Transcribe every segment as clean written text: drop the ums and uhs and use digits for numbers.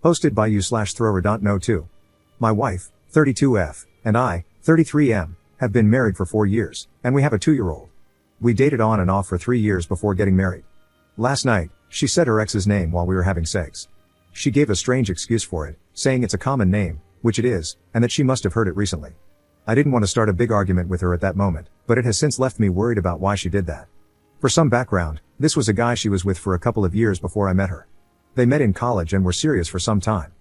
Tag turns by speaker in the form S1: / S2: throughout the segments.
S1: Posted by you/thrower.no2. My wife, 32F, and I, 33M, have been married for 4 years, and we have a 2-year-old. We dated on and off for 3 years before getting married. Last night, she said her ex's name while we were having sex. She gave a strange excuse for it, saying it's a common name, which it is, and that she must have heard it recently. I didn't want to start a big argument with her at that moment, but it has since left me worried about why she did that. For some background, this was a guy she was with for a couple of years before I met her. They met in college and were serious for some time.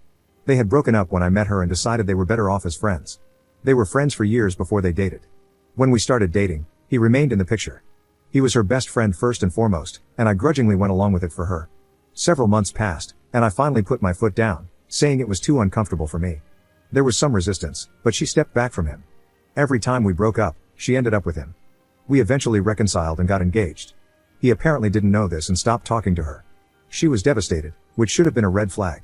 S1: They had broken up when I met her and decided they were better off as friends. They were friends for years before they dated. When we started dating, he remained in the picture. He was her best friend first and foremost, and I grudgingly went along with it for her. Several months passed, and I finally put my foot down, saying it was too uncomfortable for me. There was some resistance, but she stepped back from him. Every time we broke up, she ended up with him. We eventually reconciled and got engaged. He apparently didn't know this and stopped talking to her. She was devastated, which should have been a red flag.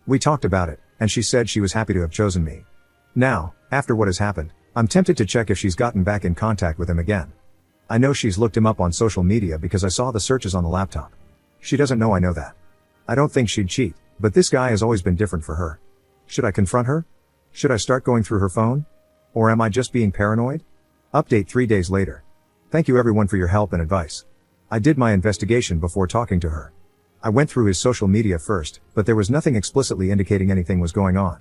S1: We talked about it, and she said she was happy to have chosen me. Now, after what has happened, I'm tempted to check if she's gotten back in contact with him again. I know she's looked him up on social media because I saw the searches on the laptop. She doesn't know I know that. I don't think she'd cheat, but this guy has always been different for her. Should I confront her? Should I start going through her phone? Or am I just being paranoid? Update 3 days later. Thank you everyone for your help and advice. I did my investigation before talking to her. I went through his social media first, but there was nothing explicitly indicating anything was going on.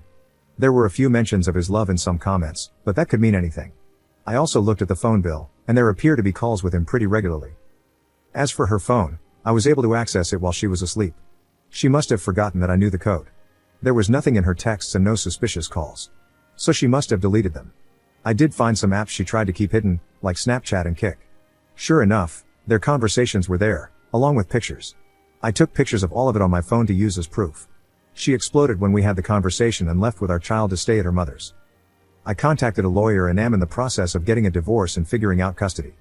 S1: There were a few mentions of his love in some comments, but that could mean anything. I also looked at the phone bill, and there appear to be calls with him pretty regularly. As for her phone, I was able to access it while she was asleep. She must have forgotten that I knew the code. There was nothing in her texts and no suspicious calls. So she must have deleted them. I did find some apps she tried to keep hidden, like Snapchat and Kik. Sure enough, their conversations were there, along with pictures. I took pictures of all of it on my phone to use as proof. She exploded when we had the conversation and left with our child to stay at her mother's. I contacted a lawyer and am in the process of getting a divorce and figuring out custody.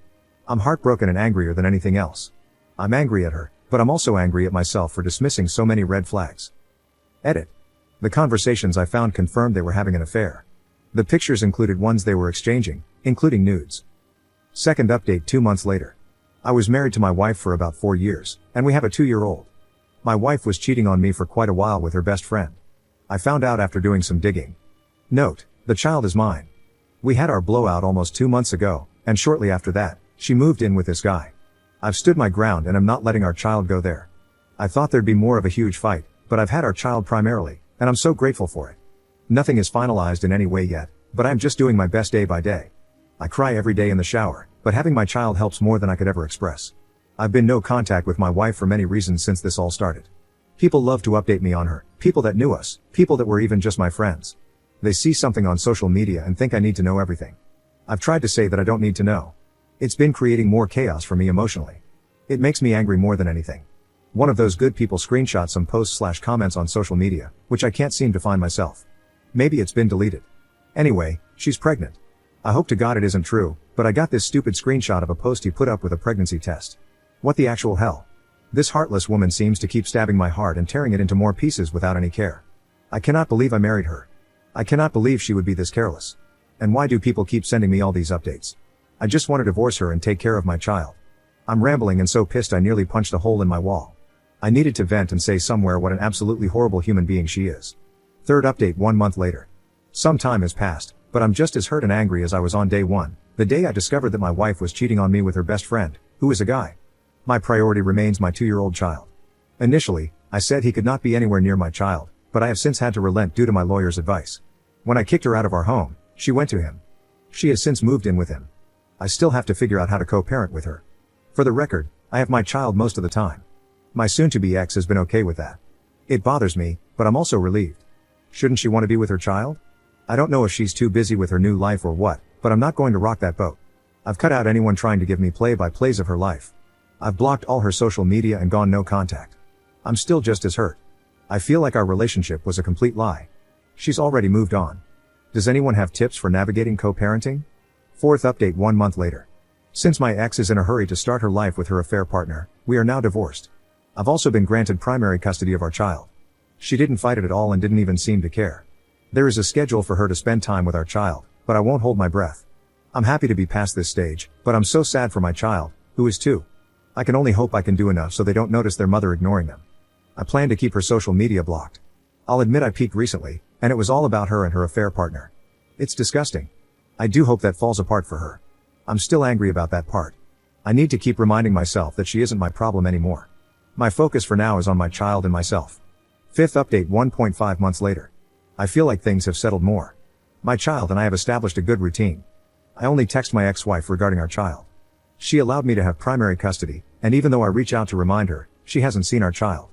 S1: I'm heartbroken and angrier than anything else. I'm angry at her, but I'm also angry at myself for dismissing so many red flags. Edit. The conversations I found confirmed they were having an affair. The pictures included ones they were exchanging, including nudes. Second update 2 months later. I was married to my wife for about 4 years, and we have a 2-year-old. My wife was cheating on me for quite a while with her best friend. I found out after doing some digging. Note, the child is mine. We had our blowout almost 2 months ago, and shortly after that, she moved in with this guy. I've stood my ground and I'm not letting our child go there. I thought there'd be more of a huge fight, but I've had our child primarily, and I'm so grateful for it. Nothing is finalized in any way yet, but I'm just doing my best day by day. I cry every day in the shower, but having my child helps more than I could ever express. I've been no contact with my wife for many reasons since this all started. People love to update me on her, people that knew us, people that were even just my friends. They see something on social media and think I need to know everything. I've tried to say that I don't need to know. It's been creating more chaos for me emotionally. It makes me angry more than anything. One of those good people screenshot some posts/comments on social media, which I can't seem to find myself. Maybe it's been deleted. Anyway, she's pregnant. I hope to God it isn't true, but I got this stupid screenshot of a post he put up with a pregnancy test. What the actual hell? This heartless woman seems to keep stabbing my heart and tearing it into more pieces without any care. I cannot believe I married her. I cannot believe she would be this careless. And why do people keep sending me all these updates? I just want to divorce her and take care of my child. I'm rambling and so pissed I nearly punched a hole in my wall. I needed to vent and say somewhere what an absolutely horrible human being she is. Third update 1 month later. Some time has passed, but I'm just as hurt and angry as I was on day one, the day I discovered that my wife was cheating on me with her best friend, who is a guy. My priority remains my 2-year-old child. Initially, I said he could not be anywhere near my child, but I have since had to relent due to my lawyer's advice. When I kicked her out of our home, she went to him. She has since moved in with him. I still have to figure out how to co-parent with her. For the record, I have my child most of the time. My soon-to-be ex has been okay with that. It bothers me, but I'm also relieved. Shouldn't she want to be with her child? I don't know if she's too busy with her new life or what, but I'm not going to rock that boat. I've cut out anyone trying to give me play-by-plays of her life. I've blocked all her social media and gone no contact. I'm still just as hurt. I feel like our relationship was a complete lie. She's already moved on. Does anyone have tips for navigating co-parenting? Fourth update 1 month later. Since my ex is in a hurry to start her life with her affair partner, we are now divorced. I've also been granted primary custody of our child. She didn't fight it at all and didn't even seem to care. There is a schedule for her to spend time with our child, but I won't hold my breath. I'm happy to be past this stage, but I'm so sad for my child, who is 2. I can only hope I can do enough so they don't notice their mother ignoring them. I plan to keep her social media blocked. I'll admit I peaked recently, and it was all about her and her affair partner. It's disgusting. I do hope that falls apart for her. I'm still angry about that part. I need to keep reminding myself that she isn't my problem anymore. My focus for now is on my child and myself. Fifth update 1.5 months later. I feel like things have settled more. My child and I have established a good routine. I only text my ex-wife regarding our child. She allowed me to have primary custody, and even though I reach out to remind her, she hasn't seen our child.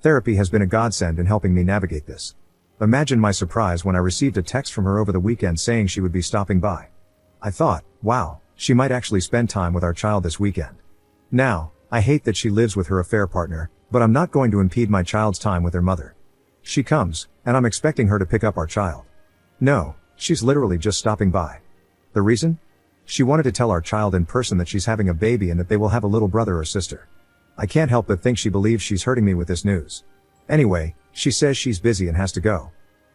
S1: Therapy has been a godsend in helping me navigate this. Imagine my surprise when I received a text from her over the weekend saying she would be stopping by. I thought, wow, she might actually spend time with our child this weekend. Now, I hate that she lives with her affair partner, but I'm not going to impede my child's time with her mother. She comes, and I'm expecting her to pick up our child. No, she's literally just stopping by. The reason? She wanted to tell our child in person that she's having a baby and that they will have a little brother or sister. I can't help but think she believes she's hurting me with this news. Anyway, she says she's busy and has to go.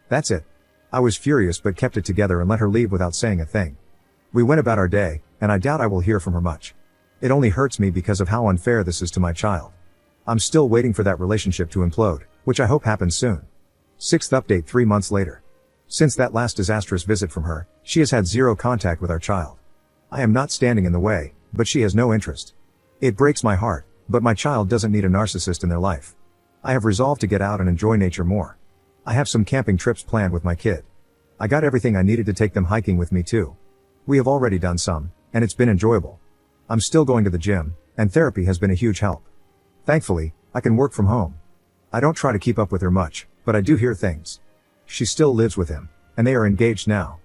S1: That's it. I was furious but kept it together and let her leave without saying a thing. We went about our day, and I doubt I will hear from her much. It only hurts me because of how unfair this is to my child. I'm still waiting for that relationship to implode, which I hope happens soon. Sixth update 3 months later. Since that last disastrous visit from her, she has had zero contact with our child. I am not standing in the way, but she has no interest. It breaks my heart, but my child doesn't need a narcissist in their life. I have resolved to get out and enjoy nature more. I have some camping trips planned with my kid. I got everything I needed to take them hiking with me too. We have already done some, and it's been enjoyable. I'm still going to the gym, and therapy has been a huge help. Thankfully, I can work from home. I don't try to keep up with her much, but I do hear things. She still lives with him, and they are engaged now.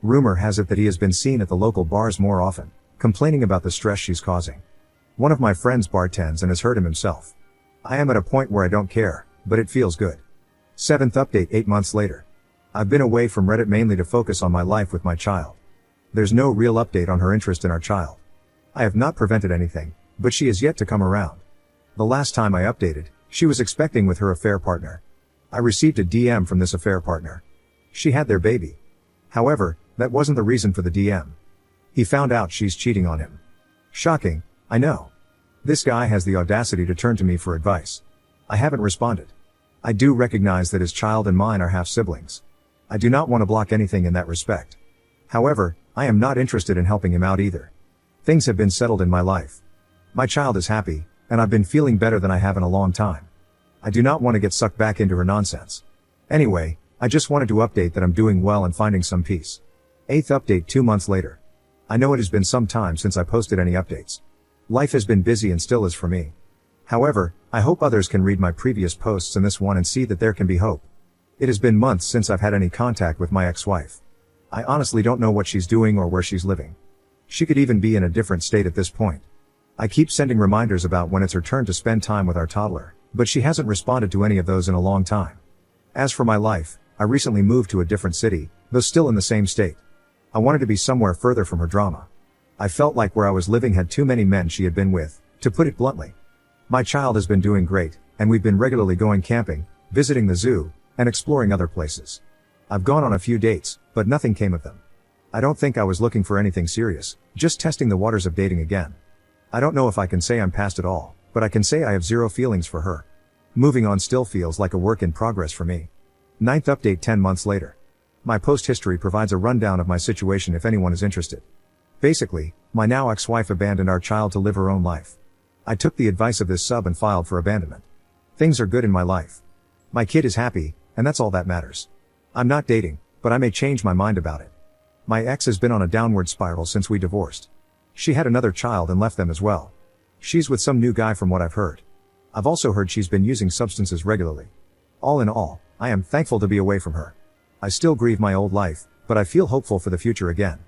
S1: Rumor has it that he has been seen at the local bars more often, complaining about the stress she's causing. One of my friends bartends and has hurt him himself. I am at a point where I don't care, but it feels good. Seventh update 8 months later. I've been away from Reddit mainly to focus on my life with my child. There's no real update on her interest in our child. I have not prevented anything, but she is yet to come around. The last time I updated, she was expecting with her affair partner. I received a DM from this affair partner. She had their baby. However, that wasn't the reason for the DM. He found out she's cheating on him. Shocking, I know. This guy has the audacity to turn to me for advice. I haven't responded. I do recognize that his child and mine are half siblings. I do not want to block anything in that respect. However, I am not interested in helping him out either. Things have been settled in my life. My child is happy, and I've been feeling better than I have in a long time. I do not want to get sucked back into her nonsense. Anyway, I just wanted to update that I'm doing well and finding some peace. Eighth update 2 months later. I know it has been some time since I posted any updates. Life has been busy and still is for me. However, I hope others can read my previous posts and this one and see that there can be hope. It has been months since I've had any contact with my ex-wife. I honestly don't know what she's doing or where she's living. She could even be in a different state at this point. I keep sending reminders about when it's her turn to spend time with our toddler, but she hasn't responded to any of those in a long time. As for my life, I recently moved to a different city, though still in the same state. I wanted to be somewhere further from her drama. I felt like where I was living had too many men she had been with, to put it bluntly. My child has been doing great, and we've been regularly going camping, visiting the zoo, and exploring other places. I've gone on a few dates, but nothing came of them. I don't think I was looking for anything serious, just testing the waters of dating again. I don't know if I can say I'm past it all, but I can say I have zero feelings for her. Moving on still feels like a work in progress for me. Ninth update 10 months later. My post history provides a rundown of my situation if anyone is interested. Basically, my now ex-wife abandoned our child to live her own life. I took the advice of this sub and filed for abandonment. Things are good in my life. My kid is happy, and that's all that matters. I'm not dating, but I may change my mind about it. My ex has been on a downward spiral since we divorced. She had another child and left them as well. She's with some new guy from what I've heard. I've also heard she's been using substances regularly. All in all, I am thankful to be away from her. I still grieve my old life, but I feel hopeful for the future again.